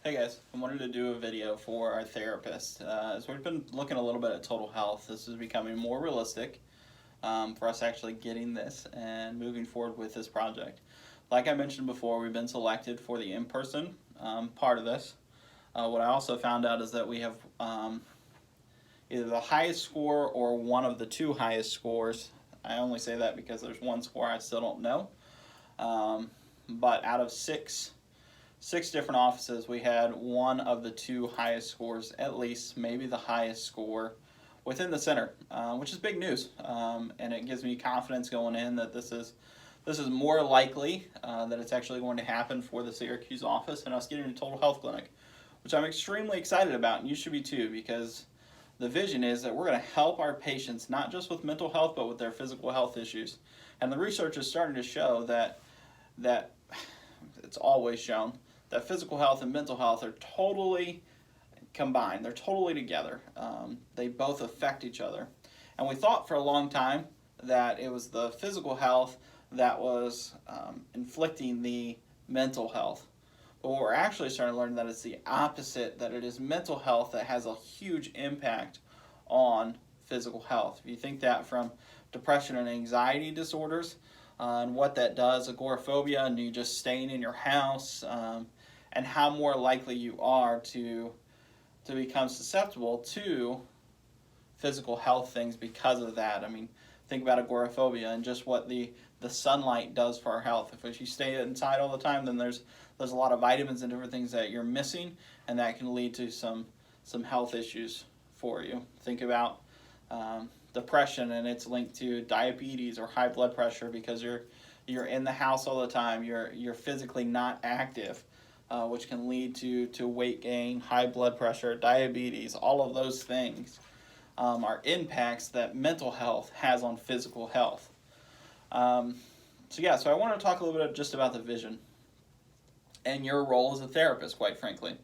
Hey guys, I wanted to do a video for our therapist. So we've been looking a little bit at total health. This is becoming more realistic for us actually getting this and moving forward with this project. Like I mentioned before, we've been selected for the in-person part of this. What I also found out is that we have either the highest score or one of the two highest scores. I only say that because there's one score I still don't know. But out of six different offices, we had one of the two highest scores, at least, maybe the highest score within the center, which is big news. And it gives me confidence going in that this is more likely that it's actually going to happen for the Syracuse office and us getting a total health clinic, which I'm extremely excited about, and you should be too, because the vision is that we're going to help our patients not just with mental health but with their physical health issues. And the research is starting to show that it's always shown that physical health and mental health are totally combined. They're totally together. They both affect each other. And we thought for a long time that it was the physical health that was inflicting the mental health. But what we're actually starting to learn that it's the opposite, that it is mental health that has a huge impact on physical health. If you think that from depression and anxiety disorders, and what that does, agoraphobia, and you just staying in your house, and how more likely you are to become susceptible to physical health things because of that. I mean, think about agoraphobia and just what the sunlight does for our health. If you stay inside all the time, then there's a lot of vitamins and different things that you're missing, and that can lead to some health issues for you. Think about depression, and it's linked to diabetes or high blood pressure because you're in the house all the time. You're physically not active, which can lead to weight gain, high blood pressure, diabetes. All of those things are impacts that mental health has on physical health. So I want to talk a little bit just about the vision and your role as a therapist, quite frankly.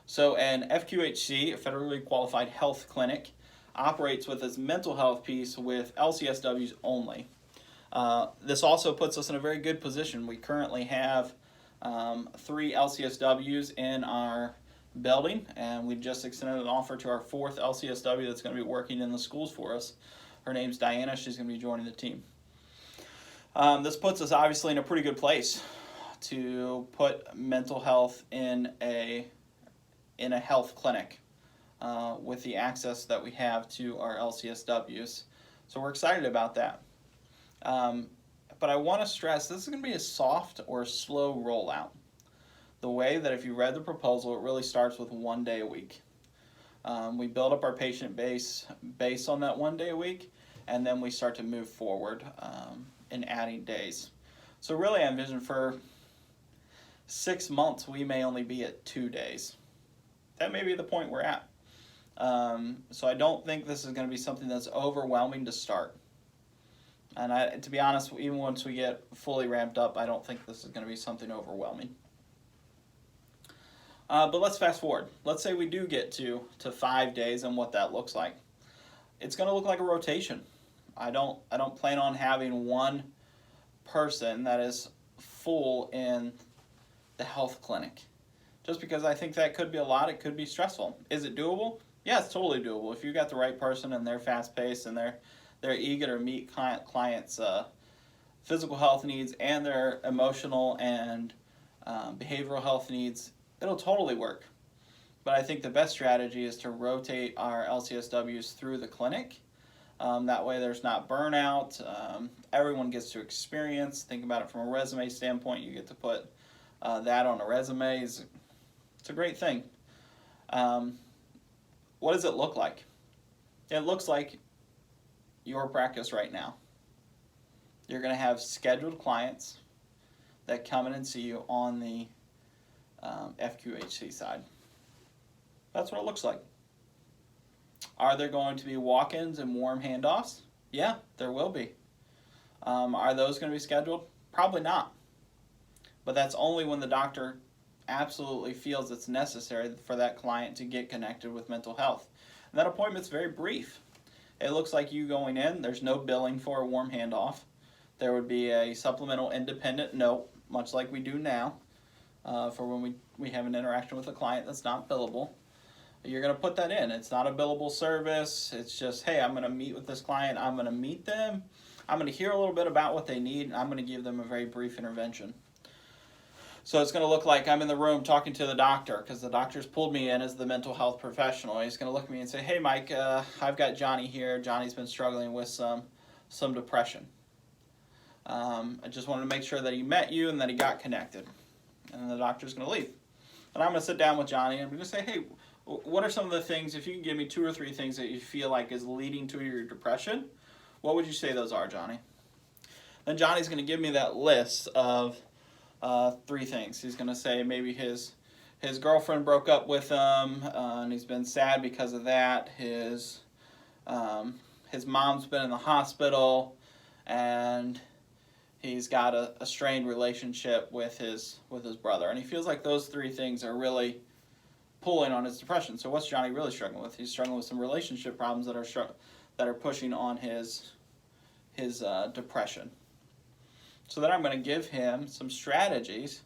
So an FQHC, a federally qualified health clinic, operates with its mental health piece with LCSWs only. This also puts us in a very good position. We currently have 3 LCSWs in our building, and we just extended an offer to our 4th LCSW that's going to be working in the schools for us. Her name's Diana. She's going to be joining the team. This puts us obviously in a pretty good place to put mental health in a health clinic with the access that we have to our LCSWs. So we're excited about that. But I want to stress this is going to be a soft or slow rollout. The way that if you read the proposal, it really starts with 1 day a week. We build up our patient base based on that 1 day a week, and then we start to move forward in adding days. So really I envision for 6 months we may only be at 2 days. That may be the point we're at. So I don't think this is going to be something that's overwhelming to start. And to be honest, even once we get fully ramped up, I don't think this is going to be something overwhelming. But let's fast forward. Let's say we do get to 5 days and what that looks like. It's going to look like a rotation. I don't plan on having one person that is full in the health clinic. Just because I think that could be a lot, it could be stressful. Is it doable? Yeah, it's totally doable. If you got the right person and they're fast-paced and they're eager to meet clients' physical health needs and their emotional and behavioral health needs, it'll totally work. But I think the best strategy is to rotate our LCSWs through the clinic. That way there's not burnout. Everyone gets to experience. Think about it from a resume standpoint. You get to put that on a resume. It's a great thing. What does it look like? It looks like your practice right now. You're going to have scheduled clients that come in and see you on the FQHC side. That's what it looks like. Are there going to be walk-ins and warm handoffs? Yeah, there will be. Are those going to be scheduled? Probably not. But that's only when the doctor absolutely feels it's necessary for that client to get connected with mental health. And that appointment's very brief. It looks like you going in, there's no billing for a warm handoff. There would be a supplemental independent note, much like we do now, for when we have an interaction with a client that's not billable. You're going to put that in. It's not a billable service. It's just, hey, I'm going to meet with this client. I'm going to meet them. I'm going to hear a little bit about what they need, and I'm going to give them a very brief intervention. So it's going to look like I'm in the room talking to the doctor, because the doctor's pulled me in as the mental health professional. He's going to look at me and say, hey, Mike, I've got Johnny here. Johnny's been struggling with some depression. I just wanted to make sure that he met you and that he got connected. And then the doctor's going to leave. And I'm going to sit down with Johnny, and I'm going to say, hey, what are some of the things, if you can give me 2 or 3 things that you feel like is leading to your depression, what would you say those are, Johnny? Then Johnny's going to give me that list of 3 things. He's going to say maybe his girlfriend broke up with him, and he's been sad because of that. His mom's been in the hospital, and he's got a strained relationship with his brother, and he feels like those 3 things are really pulling on his depression. So what's Johnny really struggling with? He's struggling with some relationship problems that are pushing on his depression. So then I'm going to give him some strategies.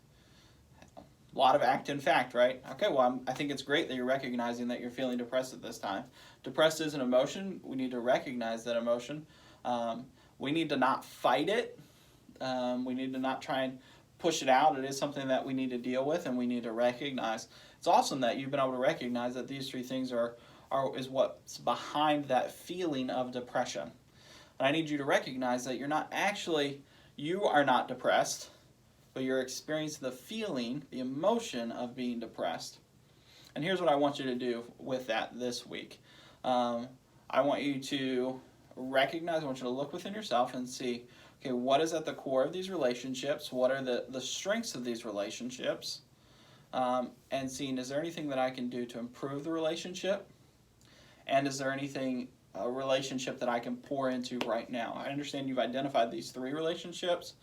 A lot of act in fact, right? Okay, well, I think it's great that you're recognizing that you're feeling depressed at this time. Depressed is an emotion. We need to recognize that emotion. We need to not fight it. We need to not try and push it out. It is something that we need to deal with, and we need to recognize. It's awesome that you've been able to recognize that these 3 things is what's behind that feeling of depression. And I need you to recognize that you are not depressed, but you're experiencing the feeling, the emotion of being depressed. And here's what I want you to do with that this week. I want you to recognize, I want you to look within yourself and see, okay, what is at the core of these relationships? What are the strengths of these relationships? And seeing, is there anything that I can do to improve the relationship? And is there a relationship that I can pour into right now? I understand you've identified these 3 relationships,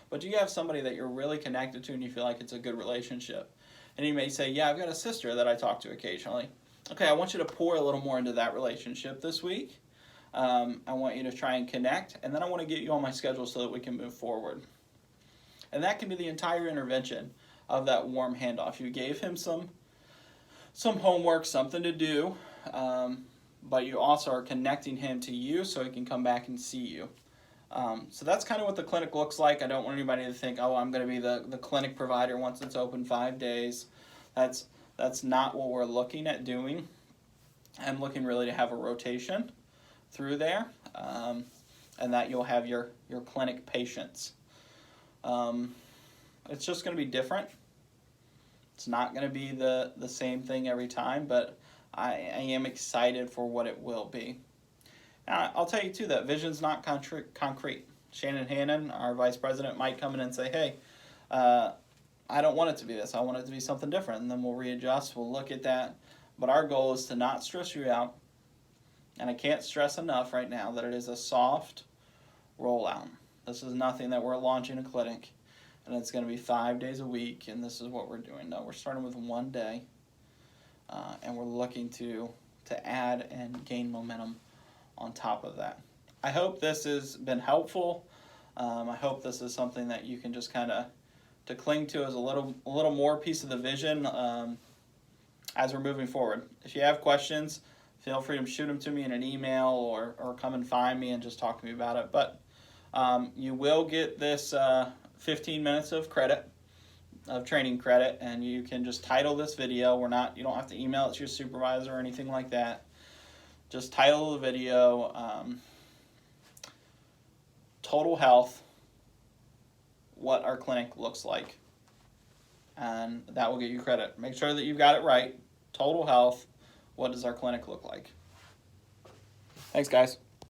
but do you have somebody that you're really connected to and you feel like it's a good relationship? And you may say, yeah, I've got a sister that I talk to occasionally. Okay, I want you to pour a little more into that relationship this week. I want you to try and connect, and then I want to get you on my schedule so that we can move forward. And that can be the entire intervention of that warm handoff. You gave him some homework, something to do, but you also are connecting him to you so he can come back and see you. So that's kind of what the clinic looks like. I don't want anybody to think, oh, I'm going to be the clinic provider once it's open 5 days. That's not what we're looking at doing. I'm looking really to have a rotation through there, and that you'll have your clinic patients. It's just going to be different. It's not going to be the same thing every time, but I am excited for what it will be. Now, I'll tell you too that vision's not concrete. Shannon Hannon, our vice president, might come in and say, hey, I don't want it to be this. I want it to be something different. And then we'll readjust. We'll look at that. But our goal is to not stress you out. And I can't stress enough right now that it is a soft rollout. This is nothing that we're launching a clinic, and it's going to be 5 days a week, and this is what we're doing. No, we're starting with 1 day, and we're looking to add and gain momentum on top of that. I hope this has been helpful. I hope this is something that you can just kind of to cling to as a little more piece of the vision as we're moving forward. If you have questions, feel free to shoot them to me in an email or come and find me and just talk to me about it. But you will get this 15 minutes of training credit, and you can just title this video. You don't have to email it to your supervisor or anything like that. Just title the video, Total Health, what our clinic looks like. And that will get you credit. Make sure that you've got it right. Total Health, what does our clinic look like? Thanks, guys.